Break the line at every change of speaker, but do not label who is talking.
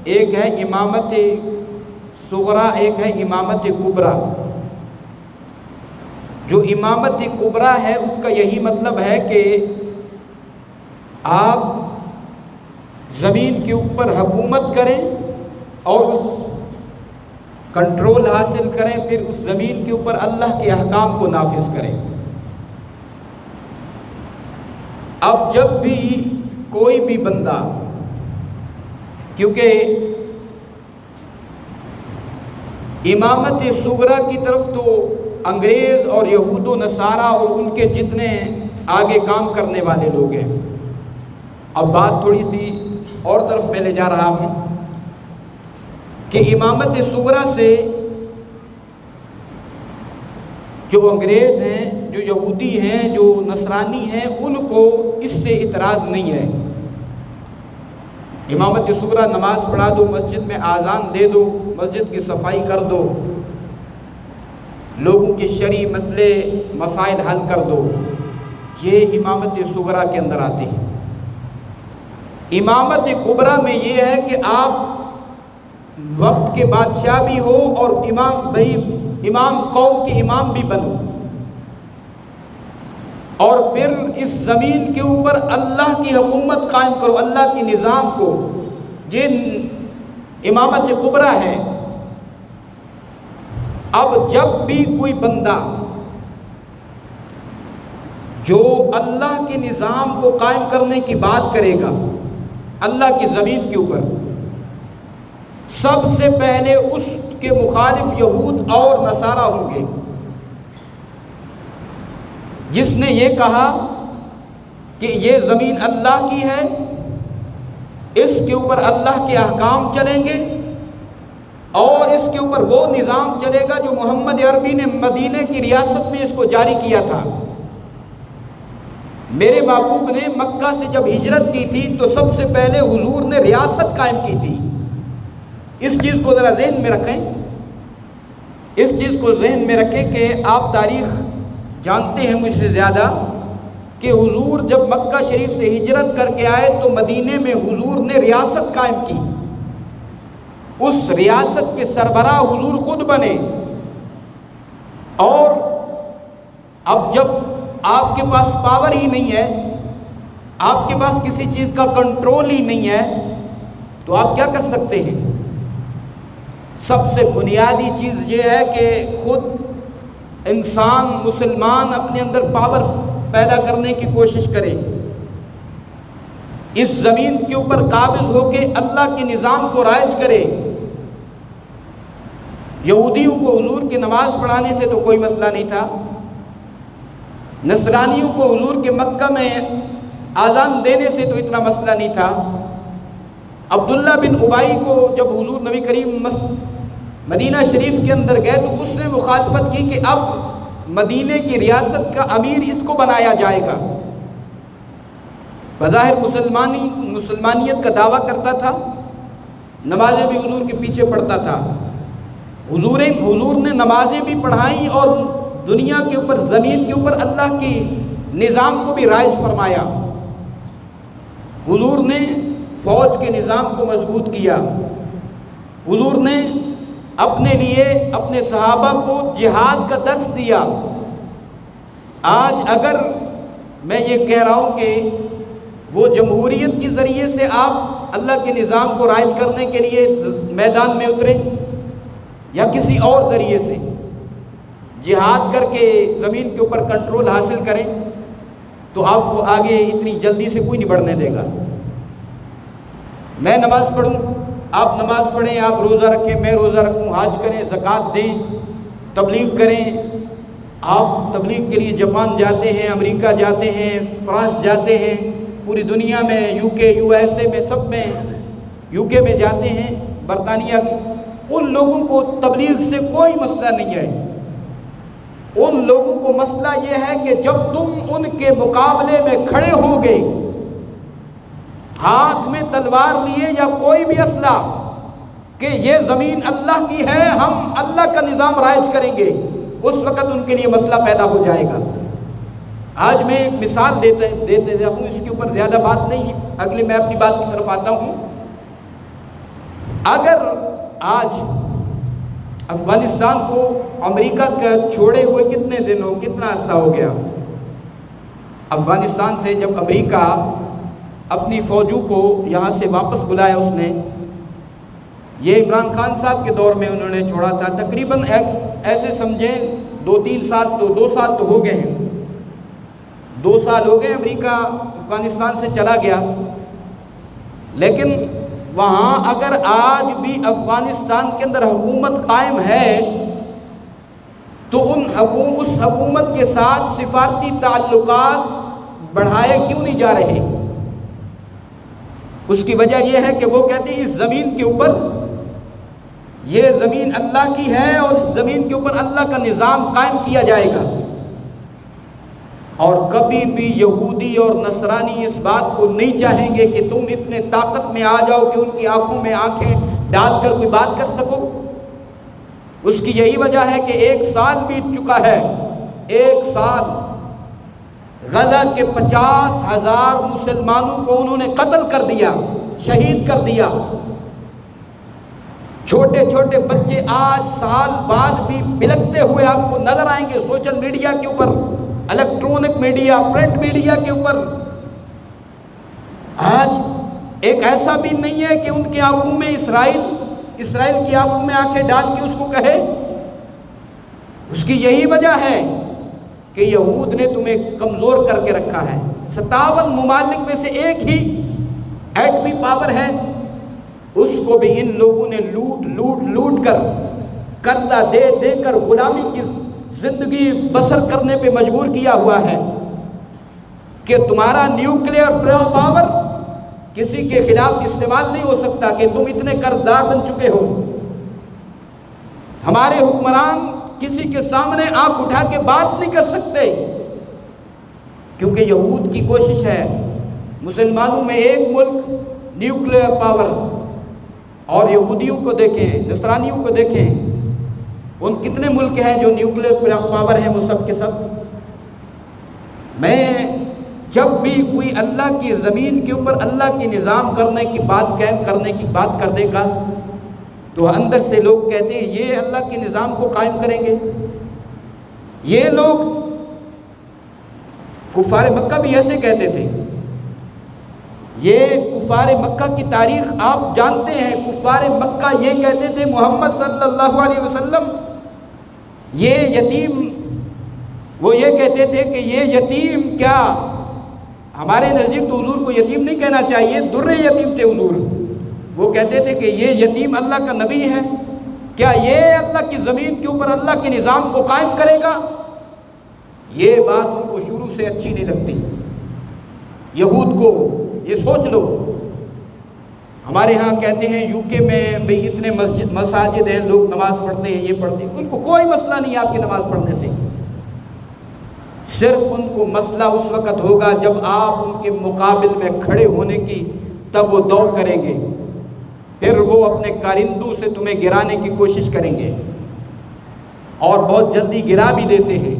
ایک ہے امامت صغرا، ایک ہے امامت کبریٰ۔ جو امامت کبریٰ ہے اس کا یہی مطلب ہے کہ آپ زمین کے اوپر حکومت کریں اور اس کنٹرول حاصل کریں، پھر اس زمین کے اوپر اللہ کے احکام کو نافذ کریں۔ اب جب بھی کوئی بھی بندہ، کیونکہ امامت صغریٰ کی طرف تو انگریز اور یہود و نصارہ اور ان کے جتنے آگے کام کرنے والے لوگ ہیں۔ اب بات تھوڑی سی اور طرف میں لے جا رہا ہوں کہ امامت صغریٰ سے جو انگریز ہیں، جو یہودی ہیں، جو نصرانی ہیں، ان کو اس سے اعتراض نہیں ہے۔ امامت صغریٰ نماز پڑھا دو، مسجد میں اذان دے دو، مسجد کی صفائی کر دو، لوگوں کے شرعی مسئلے مسائل حل کر دو، یہ امامت صغریٰ کے اندر آتے ہیں۔ امامت کبریٰ میں یہ ہے کہ آپ وقت کے بادشاہ بھی ہو اور امام قوم کے امام بھی بنو، اور پھر اس زمین کے اوپر اللہ کی حکومت قائم کرو، اللہ کے نظام کو۔ یہ امامت کبریٰ ہے۔ اب جب بھی کوئی بندہ جو اللہ کے نظام کو قائم کرنے کی بات کرے گا اللہ کی زمین کے اوپر، سب سے پہلے اس کے مخالف یہود اور نصارہ ہوں گے۔ جس نے یہ کہا کہ یہ زمین اللہ کی ہے، اس کے اوپر اللہ کے احکام چلیں گے، اور اس کے اوپر وہ نظام چلے گا جو محمد عربی نے مدینہ کی ریاست میں اس کو جاری کیا تھا۔ میرے محبوب نے مکہ سے جب ہجرت کی تھی تو سب سے پہلے حضور نے ریاست قائم کی تھی۔ اس چیز کو ذرا ذہن میں رکھیں، اس چیز کو ذہن میں رکھیں کہ آپ تاریخ جانتے ہیں مجھ سے زیادہ کہ حضور جب مکہ شریف سے ہجرت کر کے آئے تو مدینے میں حضور نے ریاست قائم کی۔ اس ریاست کے سربراہ حضور خود بنے، اور اب جب آپ کے پاس پاور ہی نہیں ہے، آپ کے پاس کسی چیز کا کنٹرول ہی نہیں ہے، تو آپ کیا کر سکتے ہیں؟ سب سے بنیادی چیز یہ ہے کہ خود انسان مسلمان اپنے اندر پاور پیدا کرنے کی کوشش کرے، اس زمین کے اوپر قابض ہو کے اللہ کے نظام کو رائج کرے۔ یہودیوں کو حضور کی نماز پڑھانے سے تو کوئی مسئلہ نہیں تھا، نصرانیوں کو حضور کے مکہ میں اذان دینے سے تو اتنا مسئلہ نہیں تھا۔ عبداللہ بن ابی کو جب حضور نبی کریم مدینہ شریف کے اندر گئے تو اس نے مخالفت کی کہ اب مدینہ کی ریاست کا امیر اس کو بنایا جائے گا۔ بظاہر مسلمانیت کا دعویٰ کرتا تھا، نمازیں بھی حضور کے پیچھے پڑھتا تھا۔ حضور نے نمازیں بھی پڑھائیں اور دنیا کے اوپر، زمین کے اوپر اللہ کے نظام کو بھی رائج فرمایا۔ حضور نے فوج کے نظام کو مضبوط کیا۔ حضور نے اپنے لیے اپنے صحابہ کو جہاد کا درس دیا۔ آج اگر میں یہ کہہ رہا ہوں کہ وہ جمہوریت کے ذریعے سے آپ اللہ کے نظام کو رائج کرنے کے لیے میدان میں اتریں، یا کسی اور ذریعے سے جہاد کر کے زمین کے اوپر کنٹرول حاصل کریں، تو آپ کو آگے اتنی جلدی سے کوئی نہیں بڑھنے دے گا۔ میں نماز پڑھوں، آپ نماز پڑھیں، آپ روزہ رکھیں، میں روزہ رکھوں، حج کریں، زکوٰۃ دیں، تبلیغ کریں۔ آپ تبلیغ کے لیے جاپان جاتے ہیں، امریکہ جاتے ہیں، فرانس جاتے ہیں، پوری دنیا میں یو ایس اے میں، سب میں، UK میں جاتے ہیں، برطانیہ کے، ان لوگوں کو تبلیغ سے کوئی مسئلہ نہیں ہے۔ ان لوگوں کو مسئلہ یہ ہے کہ جب تم ان کے مقابلے میں کھڑے ہوگے، ہاتھ میں تلوار لیے یا کوئی بھی اسلحہ، کہ یہ زمین اللہ کی ہے، ہم اللہ کا نظام رائج کریں گے، اس وقت ان کے لیے مسئلہ پیدا ہو جائے گا۔ آج میں ایک مثال دیتے ہوں، اس کے اوپر زیادہ بات نہیں، اگلے میں اپنی بات کی طرف آتا ہوں۔ اگر آج افغانستان کو امریکہ کا چھوڑے ہوئے کتنے دن ہو، کتنا عرصہ ہو گیا؟ افغانستان سے جب امریکہ اپنی فوجوں کو یہاں سے واپس بلایا اس نے، یہ عمران خان صاحب کے دور میں انہوں نے چھوڑا تھا، تقریباً ایسے سمجھیں 2-3 سال تو 2 سال تو ہو گئے ہیں، 2 سال ہو گئے امریکہ افغانستان سے چلا گیا۔ لیکن وہاں اگر آج بھی افغانستان کے اندر حکومت قائم ہے تو اس حکومت کے ساتھ سفارتی تعلقات بڑھائے کیوں نہیں جا رہے؟ اس کی وجہ یہ ہے کہ وہ کہتے ہیں اس زمین کے اوپر، یہ زمین اللہ کی ہے اور اس زمین کے اوپر اللہ کا نظام قائم کیا جائے گا۔ اور کبھی بھی یہودی اور نصرانی اس بات کو نہیں چاہیں گے کہ تم اتنے طاقت میں آ جاؤ کہ ان کی آنکھوں میں آنکھیں ڈال کر کوئی بات کر سکو۔ اس کی یہی وجہ ہے کہ 1 سال بیت چکا ہے، 1 سال غزہ کے 50,000 مسلمانوں کو انہوں نے قتل کر دیا، شہید کر دیا۔ چھوٹے چھوٹے بچے آج سال بعد بھی بلکتے ہوئے آپ کو نظر آئیں گے سوشل میڈیا کے اوپر، الیکٹرونک میڈیا، پرنٹ میڈیا کے اوپر۔ آج ایک ایسا بھی نہیں ہے کہ ان کی آنکھوں میں اسرائیل کی آنکھوں میں آنکھیں ڈال کے اس کو کہے۔ اس کی یہی وجہ ہے کہ یہود نے تمہیں کمزور کر کے رکھا ہے۔ 57 ممالک میں سے ایک ہی ایٹمی پاور ہے، اس کو بھی ان لوگوں نے لوٹ کر قرضہ دے کر غلامی کی زندگی بسر کرنے پہ مجبور کیا ہوا ہے کہ تمہارا نیوکلیئر پاور کسی کے خلاف استعمال نہیں ہو سکتا کہ تم اتنے قرض دار بن چکے ہو۔ ہمارے حکمران کسی کے سامنے آنکھ اٹھا کے بات نہیں کر سکتے، کیونکہ یہود کی کوشش ہے مسلمانوں میں ایک ملک نیوکلیئر پاور۔ اور یہودیوں کو دیکھیں، نصرانیوں کو دیکھیں، ان کتنے ملک ہیں جو نیوکلیئر پاور ہیں، وہ سب کے سب۔ میں جب بھی کوئی اللہ کی زمین کے اوپر اللہ کی نظام کرنے کی بات، قائم کرنے کی بات کر دے گا تو اندر سے لوگ کہتے ہیں یہ اللہ کے نظام کو قائم کریں گے۔ یہ لوگ کفار مکہ بھی ایسے کہتے تھے۔ یہ کفار مکہ کی تاریخ آپ جانتے ہیں، کفار مکہ یہ کہتے تھے محمد صلی اللہ علیہ وسلم یہ یتیم، وہ یہ کہتے تھے کہ یہ یتیم کیا، ہمارے نزدیک تو حضور کو یتیم نہیں کہنا چاہیے، در یتیم تھے حضور۔ وہ کہتے تھے کہ یہ یتیم اللہ کا نبی ہے، کیا یہ اللہ کی زمین کے اوپر اللہ کے نظام کو قائم کرے گا؟ یہ بات ان کو شروع سے اچھی نہیں لگتی یہود کو۔ یہ سوچ لو، ہمارے ہاں کہتے ہیں یو کے میں بھئی اتنے مساجد ہیں، لوگ نماز پڑھتے ہیں، یہ پڑھتے ہیں، ان کو کوئی مسئلہ نہیں ہے آپ کی نماز پڑھنے سے۔ صرف ان کو مسئلہ اس وقت ہوگا جب آپ ان کے مقابل میں کھڑے ہونے کی تب وہ دوڑ کریں گے، پھر وہ اپنے کارندوں سے تمہیں گرانے کی کوشش کریں گے، اور بہت جلدی گرا بھی دیتے ہیں۔